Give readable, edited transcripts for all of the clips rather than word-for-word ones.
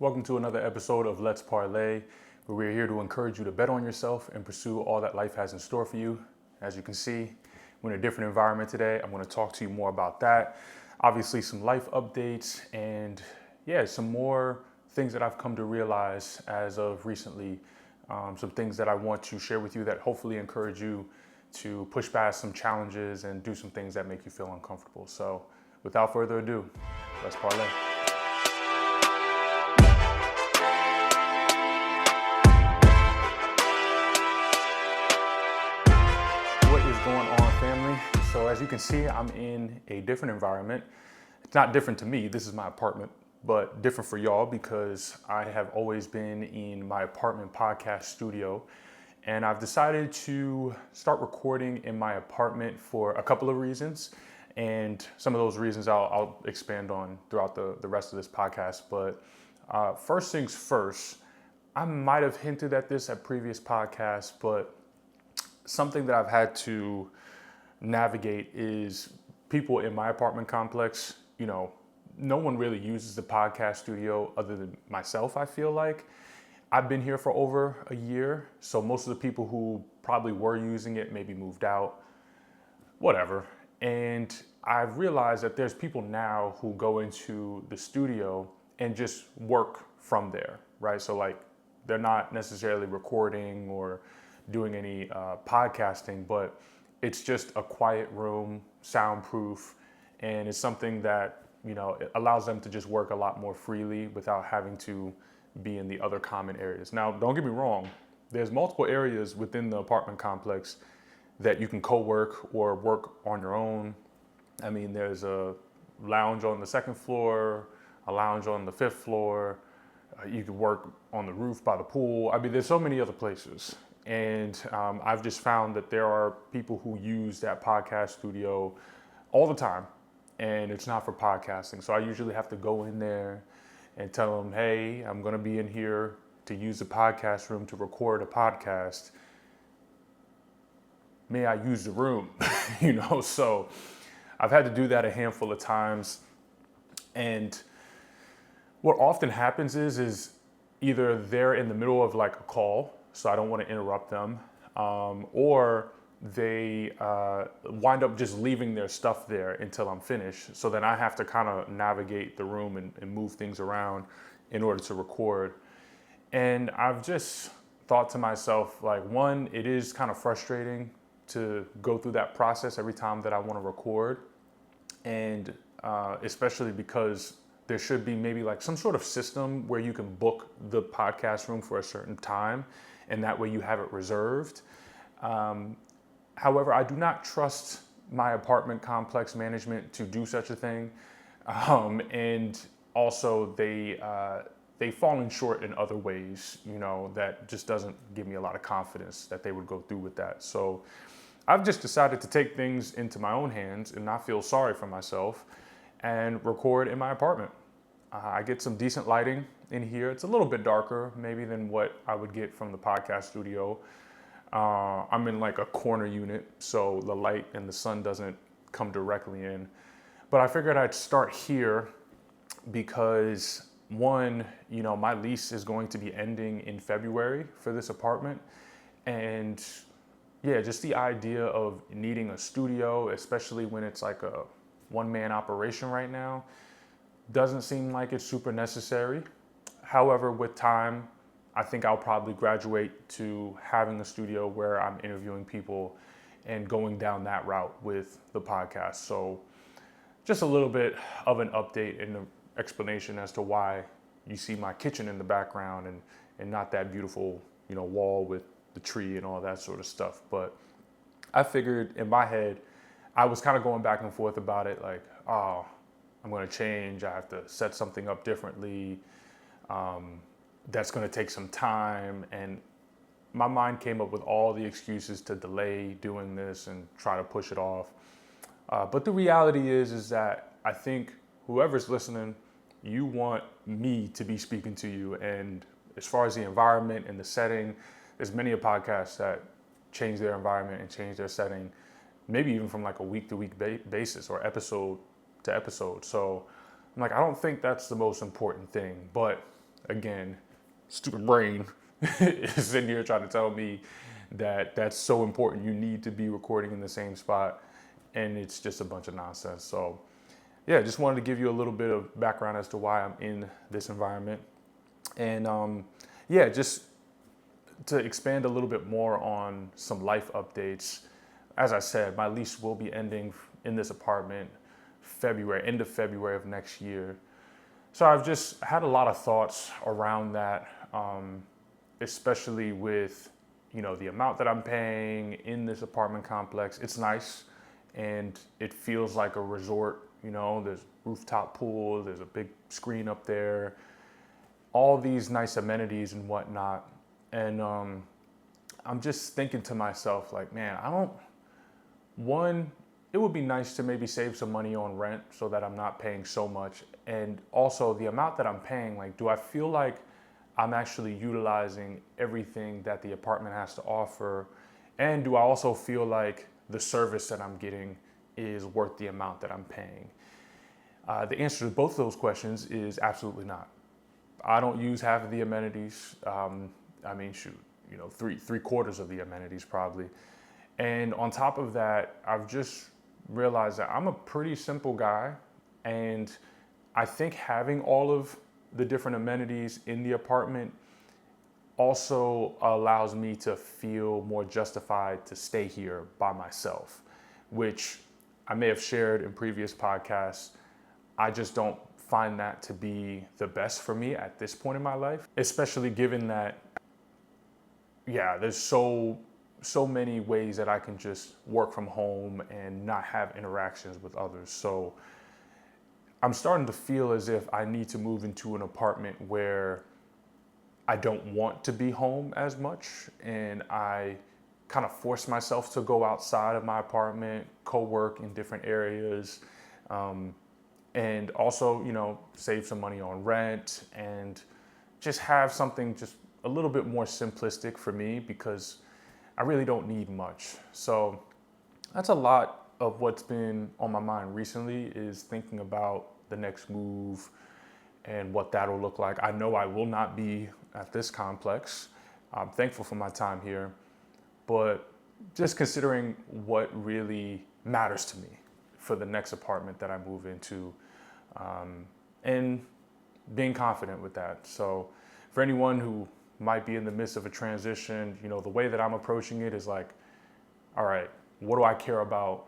Welcome to another episode of Let's Parley, where we're here to encourage you to bet on yourself and pursue all that life has in store for you. As you can see, we're in a different environment today. I'm going to talk to you more about that. Obviously, some life updates and some more things that I've come to realize as of recently. Some things that I want to share with you that hopefully encourage you to push past some challenges and do some things that make you feel uncomfortable. So without further ado, let's parlay. What is going on, family? So as you can see, I'm in a different environment. It's not different to me, this is my apartment, but different for y'all because I have always been in my apartment podcast studio, and I've decided to start recording in my apartment for a couple of reasons. And some of those reasons I'll expand on throughout the rest of this podcast. But first things first, I might have hinted at this at previous podcasts, but something that I've had to navigate is people in my apartment complex. You know, no one really uses the podcast studio other than myself, I feel like. I've been here for over a year, so most of the people who probably were using it maybe moved out, whatever. And I've realized that there's people now who go into the studio and just work from there, right? So like they're not necessarily recording or doing any podcasting, but it's just a quiet room, soundproof, and it's something that, you know, it allows them to just work a lot more freely without having to be in the other common areas. Now, don't get me wrong, there's multiple areas within the apartment complex that you can co-work or work on your own. I mean, there's a lounge on the second floor, a lounge on the fifth floor. You can work on the roof by the pool. I mean, there's so many other places. And I've just found that there are people who use that podcast studio all the time, and it's not for podcasting. So I usually have to go in there and tell them, hey, I'm gonna be in here to use the podcast room to record a podcast. May I use the room? You know, so I've had to do that a handful of times. And what often happens is either they're in the middle of like a call, so I don't want to interrupt them, or they wind up just leaving their stuff there until I'm finished. So then I have to kind of navigate the room and move things around in order to record. And I've just thought to myself, like, one, it is kind of frustrating to go through that process every time that I want to record. And especially because there should be maybe like some sort of system where you can book the podcast room for a certain time, and that way you have it reserved. However, I do not trust my apartment complex management to do such a thing. And also they've fallen short in other ways, you know, that just doesn't give me a lot of confidence that they would go through with that. So I've just decided to take things into my own hands and not feel sorry for myself and record in my apartment. I get some decent lighting in here. It's a little bit darker maybe than what I would get from the podcast studio. I'm in like a corner unit, so the light and the sun doesn't come directly in. But I figured I'd start here because one, you know, my lease is going to be ending in February for this apartment. And yeah, just the idea of needing a studio, especially when it's like a one-man operation right now, doesn't seem like it's super necessary. However, with time, I think I'll probably graduate to having a studio where I'm interviewing people and going down that route with the podcast. So just a little bit of an update and an explanation as to why you see my kitchen in the background and not that beautiful, you know, wall with the tree and all that sort of stuff. But I figured in my head, I was kind of going back and forth about it, like, oh, I'm going to change. I have to set something up differently. That's going to take some time. And my mind came up with all the excuses to delay doing this and try to push it off. But the reality is that I think whoever's listening, you want me to be speaking to you. And as far as the environment and the setting, there's many a podcast that change their environment and change their setting, maybe even from like a week-to-week basis or episode to episode. So I'm like, I don't think that's the most important thing. But again, stupid brain is sitting here trying to tell me that that's so important. You need to be recording in the same spot, and it's just a bunch of nonsense. So yeah, just wanted to give you a little bit of background as to why I'm in this environment. And yeah, just to expand a little bit more on some life updates. As I said, my lease will be ending in this apartment end of February of next year. So I've just had a lot of thoughts around that, especially with, the amount that I'm paying in this apartment complex. It's nice and it feels like a resort. There's rooftop pool, there's a big screen up there, all these nice amenities and whatnot. And I'm just thinking to myself, like, man, it would be nice to maybe save some money on rent so that I'm not paying so much. And also the amount that I'm paying, like, do I feel like I'm actually utilizing everything that the apartment has to offer? And do I also feel like the service that I'm getting is worth the amount that I'm paying? The answer to both of those questions is absolutely not. I don't use half of the amenities. Three quarters of the amenities probably. And on top of that, I've just realized that I'm a pretty simple guy. And I think having all of the different amenities in the apartment also allows me to feel more justified to stay here by myself, which I may have shared in previous podcasts. I just don't find that to be the best for me at this point in my life, especially given that, there's so many ways that I can just work from home and not have interactions with others. So I'm starting to feel as if I need to move into an apartment where I don't want to be home as much, and I kind of force myself to go outside of my apartment, co-work in different areas, and also, save some money on rent and just have something just a little bit more simplistic for me, because I really don't need much. So that's a lot of what's been on my mind recently, is thinking about the next move and what that'll look like. I know I will not be at this complex. I'm thankful for my time here, but just considering what really matters to me for the next apartment that I move into, and being confident with that. So for anyone who might be in the midst of a transition, the way that I'm approaching it is like, all right, what do I care about?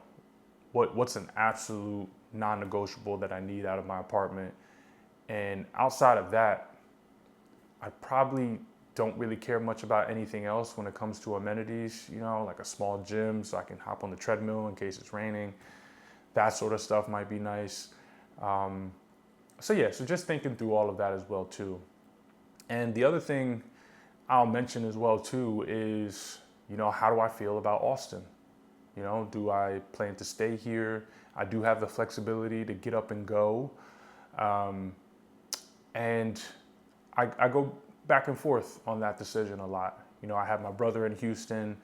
What's an absolute non-negotiable that I need out of my apartment? And outside of that, I probably don't really care much about anything else when it comes to amenities, like a small gym so I can hop on the treadmill in case it's raining. That sort of stuff might be nice. So just thinking through all of that as well too. And the other thing I'll mention as well too is, how do I feel about Austin? Do I plan to stay here? I do have the flexibility to get up and go. And I go back and forth on that decision a lot. I have my brother in Houston,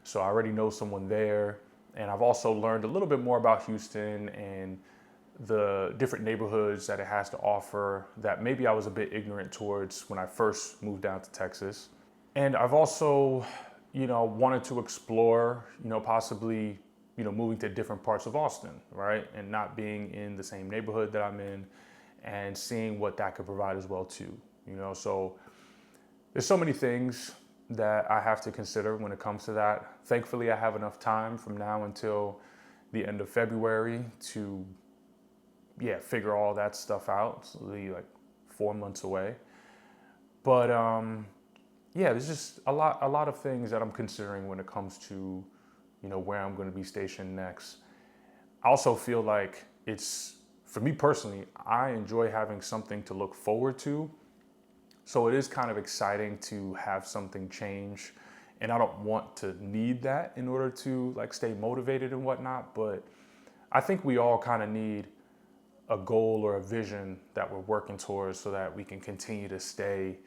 so I already know someone there. And I've also learned a little bit more about Houston and the different neighborhoods that it has to offer that maybe I was a bit ignorant towards when I first moved down to Texas. And I've also, wanted to explore, possibly, moving to different parts of Austin, right? And not being in the same neighborhood that I'm in, and seeing what that could provide as well too, So there's so many things that I have to consider when it comes to that. Thankfully, I have enough time from now until the end of February to figure all that stuff out. It's really like 4 months away. But there's just a lot of things that I'm considering when it comes to, where I'm going to be stationed next. I also feel like for me personally, I enjoy having something to look forward to. So it is kind of exciting to have something change, and I don't want to need that in order to stay motivated and whatnot. But I think we all kind of need a goal or a vision that we're working towards so that we can continue to stay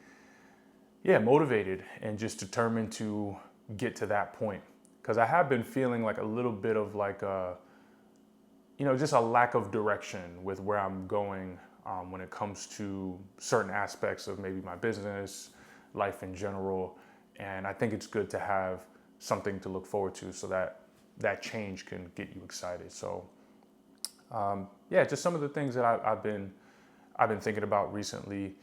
motivated and just determined to get to that point. Because I have been feeling like a little bit of just a lack of direction with where I'm going when it comes to certain aspects of maybe my business, life in general. And I think it's good to have something to look forward to so that that change can get you excited. So yeah, just some of the things that I've been thinking about recently.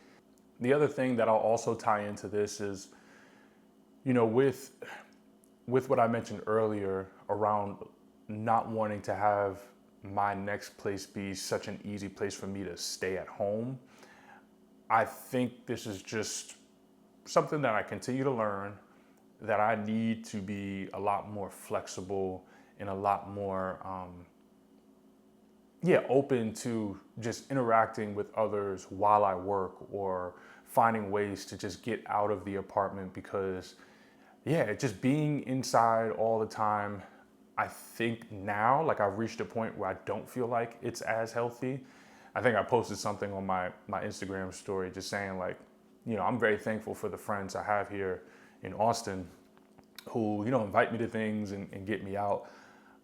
The other thing that I'll also tie into this is, with what I mentioned earlier around not wanting to have my next place be such an easy place for me to stay at home. I think this is just something that I continue to learn, that I need to be a lot more flexible and a lot more open to just interacting with others while I work, or finding ways to just get out of the apartment, because just being inside all the time, I think now, like, I've reached a point where I don't feel like it's as healthy. I think I posted something on my Instagram story just saying, like, I'm very thankful for the friends I have here in Austin who, invite me to things and get me out.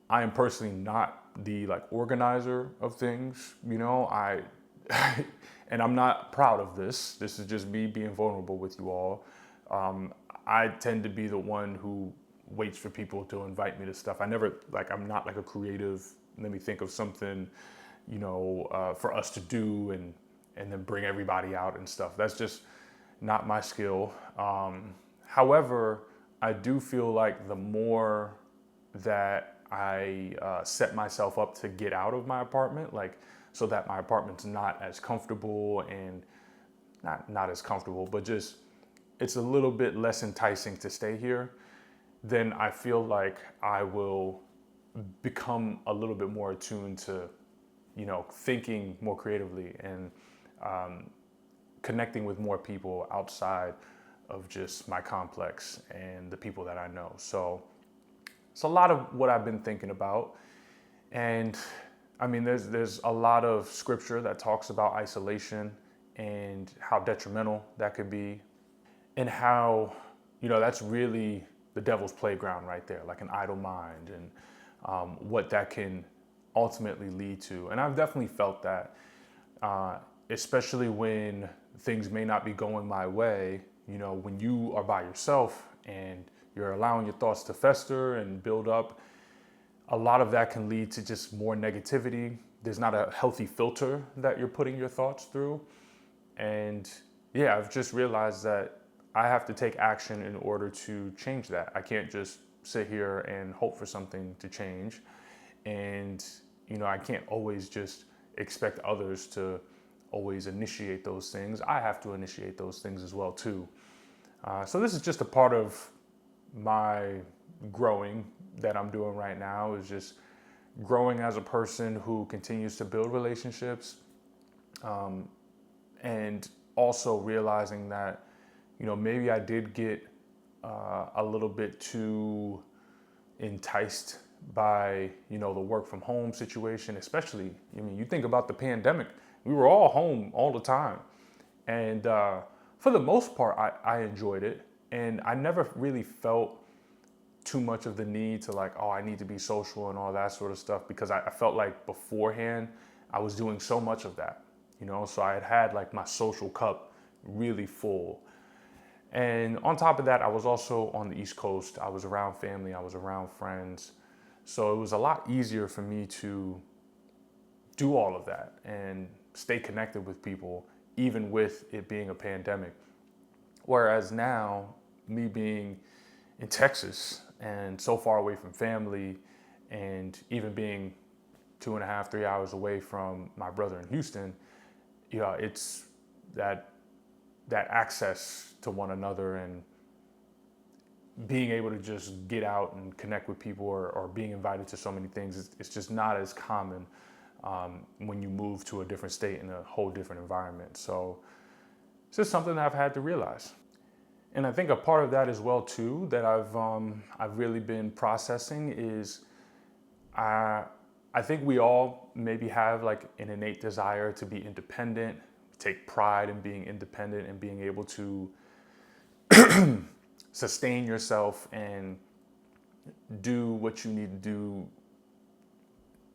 I am personally not the organizer of things, and I'm not proud of this. This is just me being vulnerable with you all. I tend to be the one who waits for people to invite me to stuff. I'm not like a creative, let me think of something, for us to do and then bring everybody out and stuff. That's just not my skill. However, I do feel like the more that I set myself up to get out of my apartment, so that my apartment's not as comfortable, and not as comfortable, but just it's a little bit less enticing to stay here, then I feel like I will become a little bit more attuned to, thinking more creatively and connecting with more people outside of just my complex and the people that I know. So it's a lot of what I've been thinking about. And I mean, there's a lot of scripture that talks about isolation and how detrimental that could be, and how, that's really the devil's playground right there, like an idle mind, and what that can ultimately lead to. And I've definitely felt that, especially when things may not be going my way, when you are by yourself and you're allowing your thoughts to fester and build up, a lot of that can lead to just more negativity. There's not a healthy filter that you're putting your thoughts through. And I've just realized that I have to take action in order to change that. I can't just sit here and hope for something to change. And, I can't always just expect others to always initiate those things. I have to initiate those things as well, too. So this is just a part of my growing that I'm doing right now, is just growing as a person who continues to build relationships, and also realizing that, maybe I did get a little bit too enticed by, the work from home situation, especially, you think about the pandemic, we were all home all the time. And for the most part, I enjoyed it. And I never really felt too much of the need to I need to be social and all that sort of stuff, because I felt like beforehand I was doing so much of that, so I had my social cup really full. And on top of that, I was also on the East Coast. I was around family, I was around friends. So it was a lot easier for me to do all of that and stay connected with people, even with it being a pandemic. Whereas now, me being in Texas and so far away from family, and even being 2.5, 3 hours away from my brother in Houston, it's that access to one another and being able to just get out and connect with people, or being invited to so many things, it's just not as common when you move to a different state in a whole different environment. So it's just something that I've had to realize. And I think a part of that as well too, that I've really been processing, is I think we all maybe have an innate desire to be independent, take pride in being independent and being able to sustain yourself and do what you need to do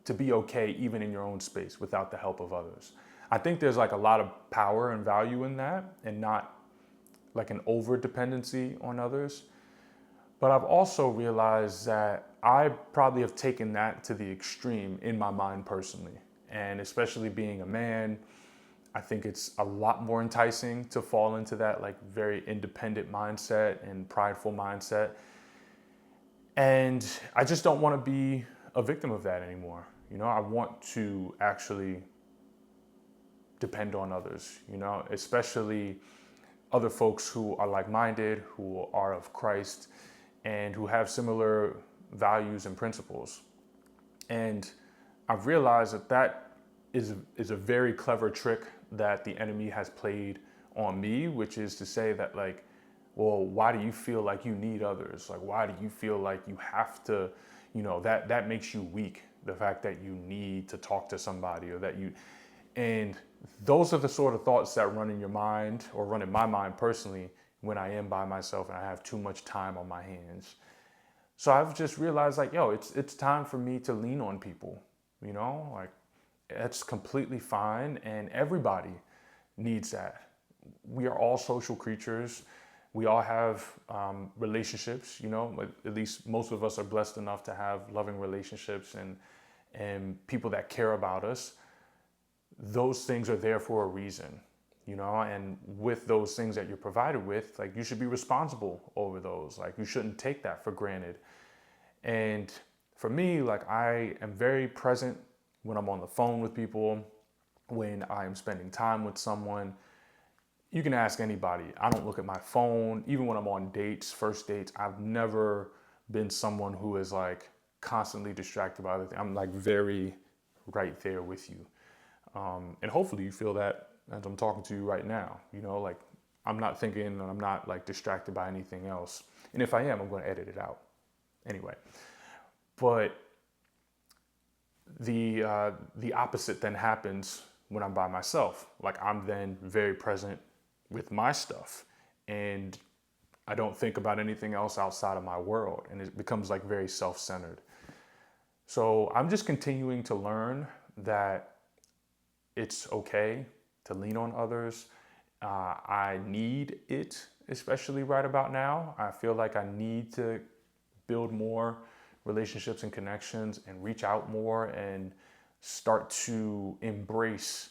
to be okay, even in your own space, without the help of others. I think there's like a lot of power and value in that, and not like an over dependency on others. But I've also realized that I probably have taken that to the extreme in my mind personally. And especially being a man, I think it's a lot more enticing to fall into that like very independent mindset and prideful mindset. And I just don't want to be a victim of that anymore. I want to actually depend on others, especially other folks who are like-minded, who are of Christ, and who have similar values and principles. And I've realized that is a very clever trick that the enemy has played on me, which is to say that like, well, why do you feel like you need others? Like, why do you feel like you have to, that makes you weak. The fact that you need to talk to somebody, and those are the sort of thoughts that run in your mind, or run in my mind personally, when I am by myself and I have too much time on my hands. So I've just realized like, it's time for me to lean on people, like that's completely fine. And everybody needs that. We are all social creatures. We all have relationships, at least most of us are blessed enough to have loving relationships and people that care about us. Those things are there for a reason, and with those things that you're provided with, like you should be responsible over those. Like you shouldn't take that for granted. And for me, like I am very present when I'm on the phone with people, when I am spending time with someone. You can ask anybody. I don't look at my phone, even when I'm on dates, first dates. I've never been someone who is like constantly distracted by other things. I'm like very right there with you. And hopefully you feel that as I'm talking to you right now, like I'm not thinking and I'm not like distracted by anything else. And if I am, I'm going to edit it out anyway. But the opposite then happens when I'm by myself. Like I'm then very present with my stuff, and I don't think about anything else outside of my world, and it becomes like very self-centered. So I'm just continuing to learn that it's okay to lean on others. I need it, especially right about now. I feel like I need to build more relationships and connections and reach out more and start to embrace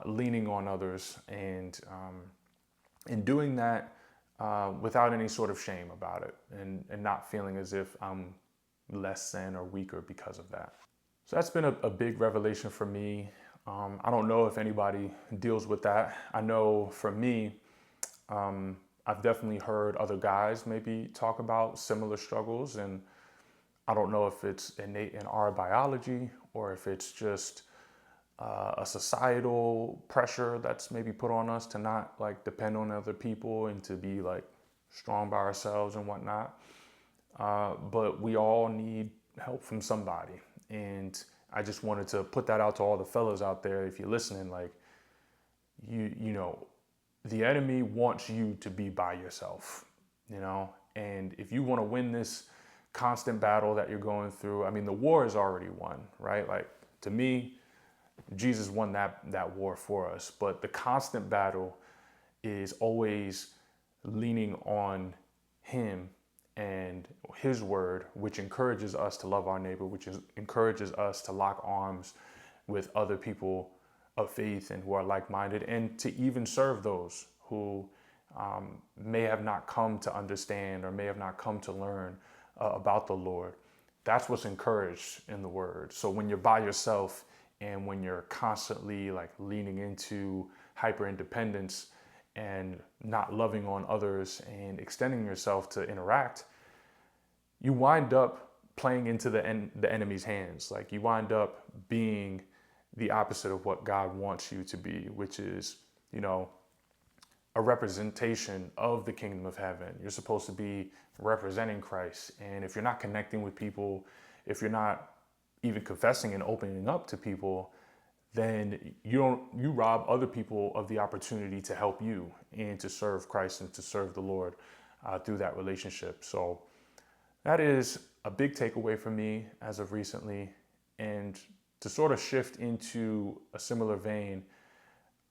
leaning on others, and in doing that without any sort of shame about it, and not feeling as if I'm less than or weaker because of that. So that's been a big revelation for me. I don't know if anybody deals with that. I know for me, I've definitely heard other guys maybe talk about similar struggles, and I don't know if it's innate in our biology or if it's just a societal pressure that's maybe put on us to not like depend on other people and to be like strong by ourselves and whatnot. But we all need help from somebody. And I just wanted to put that out to all the fellas out there. If you're listening, like the enemy wants you to be by yourself, and if you want to win this constant battle that you're going through, I mean, the war is already won, right? Like to me, Jesus won that war for us, but the constant battle is always leaning on him and his word, which encourages us to love our neighbor, which encourages us to lock arms with other people of faith and who are like-minded, and to even serve those who may have not come to understand or may have not come to learn about the Lord. That's what's encouraged in the word. So when you're by yourself and when you're constantly like leaning into hyper independence and not loving on others and extending yourself to interact, you wind up playing into the enemy's hands. Like you wind up being the opposite of what God wants you to be, which is, a representation of the kingdom of heaven. You're supposed to be representing Christ. And if you're not connecting with people, if you're not even confessing and opening up to people, then you rob other people of the opportunity to help you and to serve Christ and to serve the Lord through that relationship. So that is a big takeaway for me as of recently. And to sort of shift into a similar vein,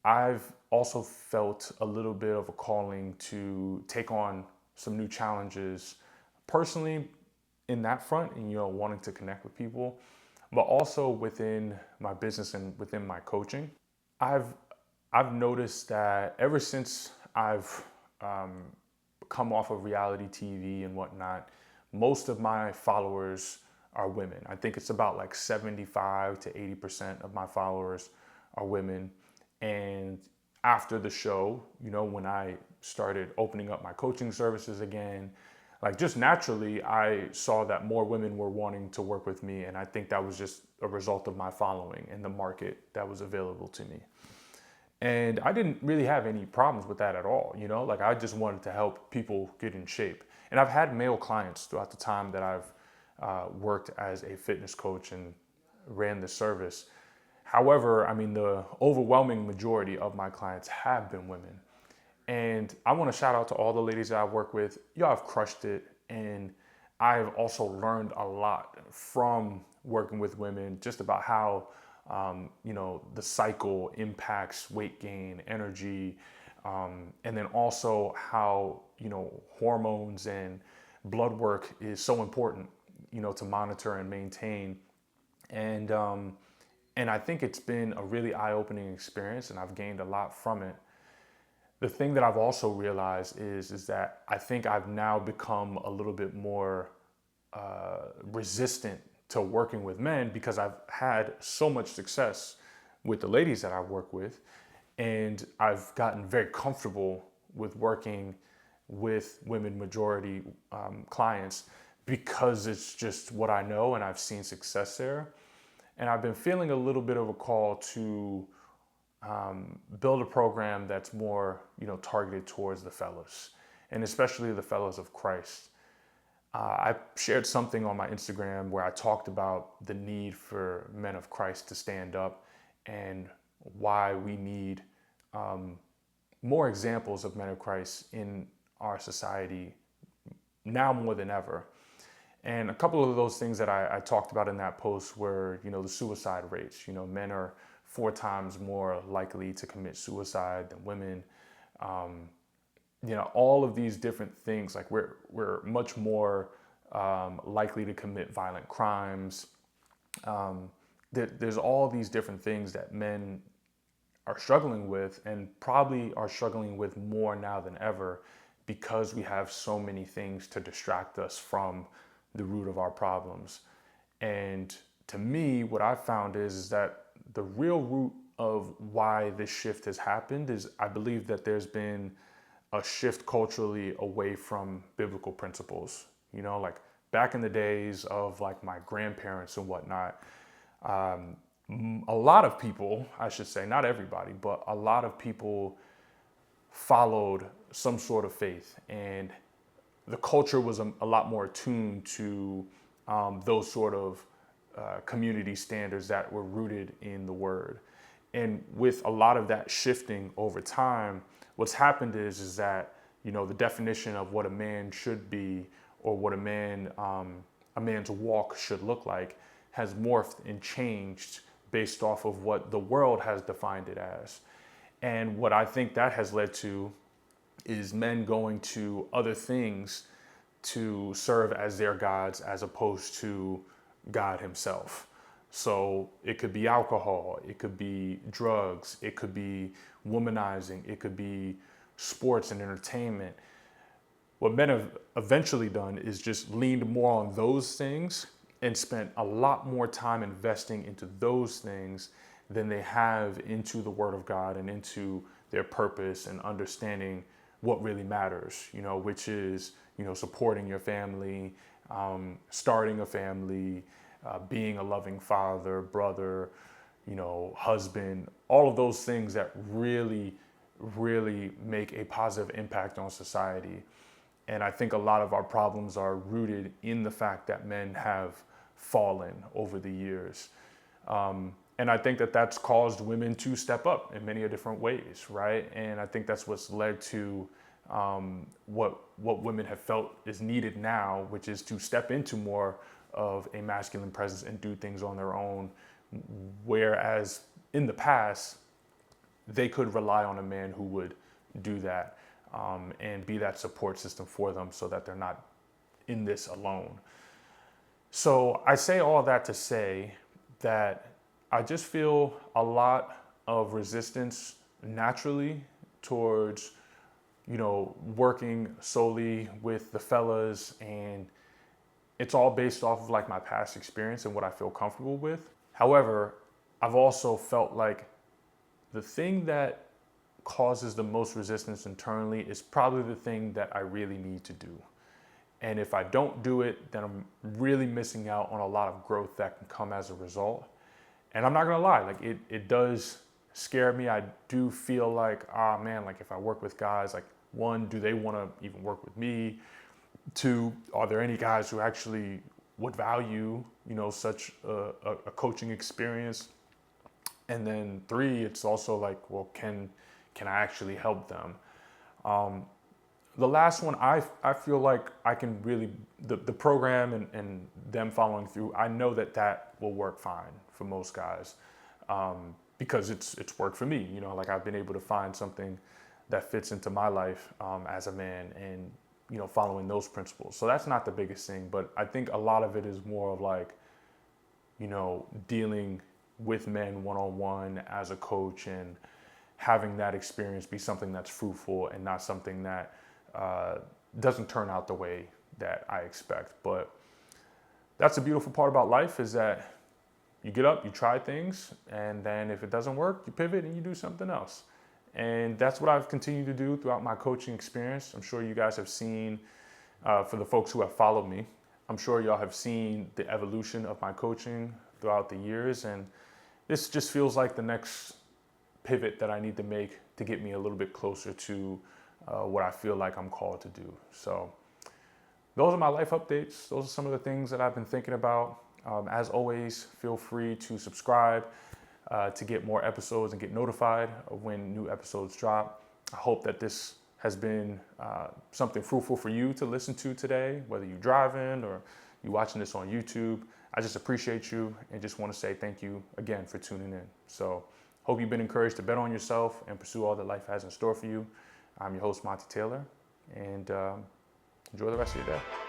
I've also felt a little bit of a calling to take on some new challenges personally in that front and, wanting to connect with people, but also within my business and within my coaching. I've I've noticed that ever since I've um, come off of reality TV and whatnot, most of my followers are women. I think it's about like 75 to 80% of my followers are women. And after the show, when I started opening up my coaching services again, like just naturally, I saw that more women were wanting to work with me. And I think that was just a result of my following and the market that was available to me. And I didn't really have any problems with that at all, like I just wanted to help people get in shape. And I've had male clients throughout the time that I've worked as a fitness coach and ran the service. However, I mean, the overwhelming majority of my clients have been women. And I want to shout out to all the ladies that I work with. Y'all have crushed it. And I've also learned a lot from working with women just about how, the cycle impacts weight gain, energy, and then also how, hormones and blood work is so important, to monitor and maintain. And I think it's been a really eye-opening experience, and I've gained a lot from it. The thing that I've also realized is that I think I've now become a little bit more resistant to working with men because I've had so much success with the ladies that I work with, and I've gotten very comfortable with working with women majority clients because it's just what I know and I've seen success there. And I've been feeling a little bit of a call to build a program that's more, targeted towards the fellas, and especially the fellas of Christ. I shared something on my Instagram where I talked about the need for men of Christ to stand up and why we need more examples of men of Christ in our society now more than ever. And a couple of those things that I talked about in that post were, the suicide rates. Men are 4 times more likely to commit suicide than women. All of these different things, like we're much more likely to commit violent crimes. There's all these different things that men are struggling with, and probably are struggling with more now than ever because we have so many things to distract us from the root of our problems. And to me, what I've found is that the real root of why this shift has happened is I believe that there's been a shift culturally away from biblical principles. Like back in the days of like my grandparents and whatnot, a lot of people, I should say, not everybody, but a lot of people followed some sort of faith, and the culture was a lot more attuned to those sort of community standards that were rooted in the word. And with a lot of that shifting over time, what's happened is that, the definition of what a man should be or what a man's walk should look like has morphed and changed based off of what the world has defined it as. And what I think that has led to is men going to other things to serve as their gods as opposed to God himself. So it could be alcohol, it could be drugs, it could be womanizing, it could be sports and entertainment. What men have eventually done is just leaned more on those things and spent a lot more time investing into those things than they have into the Word of God and into their purpose and understanding what really matters, which is, supporting your family, starting a family, being a loving father, brother, husband, all of those things that really, really make a positive impact on society. And I think a lot of our problems are rooted in the fact that men have fallen over the years. And I think that that's caused women to step up in many different ways, right? And I think that's what's led to what women have felt is needed now, which is to step into more of a masculine presence and do things on their own. Whereas in the past, they could rely on a man who would do that, and be that support system for them so that they're not in this alone. So I say all that to say that I just feel a lot of resistance naturally towards, working solely with the fellas, and it's all based off of like my past experience and what I feel comfortable with. However, I've also felt like the thing that causes the most resistance internally is probably the thing that I really need to do. And if I don't do it, then I'm really missing out on a lot of growth that can come as a result. And I'm not gonna lie, like it does scare me. I do feel like, man, like if I work with guys, like one, do they wanna even work with me? Two, are there any guys who actually would value, such a coaching experience? And then three, it's also like, well, can I actually help them? The last one, I feel like I can really, the program and them following through, I know that will work fine for most guys, because it's worked for me. Like I've been able to find something that fits into my life as a man, and following those principles. So that's not the biggest thing, but I think a lot of it is more of like, dealing with men one-on-one as a coach, and having that experience be something that's fruitful and not something that doesn't turn out the way that I expect. But that's the beautiful part about life, is that you get up, you try things, and then if it doesn't work, you pivot and you do something else. And that's what I've continued to do throughout my coaching experience. I'm sure you guys have seen, for the folks who have followed me, I'm sure y'all have seen the evolution of my coaching throughout the years. And this just feels like the next pivot that I need to make to get me a little bit closer to what I feel like I'm called to do. So those are my life updates. Those are some of the things that I've been thinking about. As always, feel free to subscribe to get more episodes and get notified of when new episodes drop. I hope that this has been something fruitful for you to listen to today, whether you're driving or you're watching this on YouTube. I just appreciate you and just want to say thank you again for tuning in. So hope you've been encouraged to bet on yourself and pursue all that life has in store for you. I'm your host, Monty Taylor, and enjoy the rest of your day.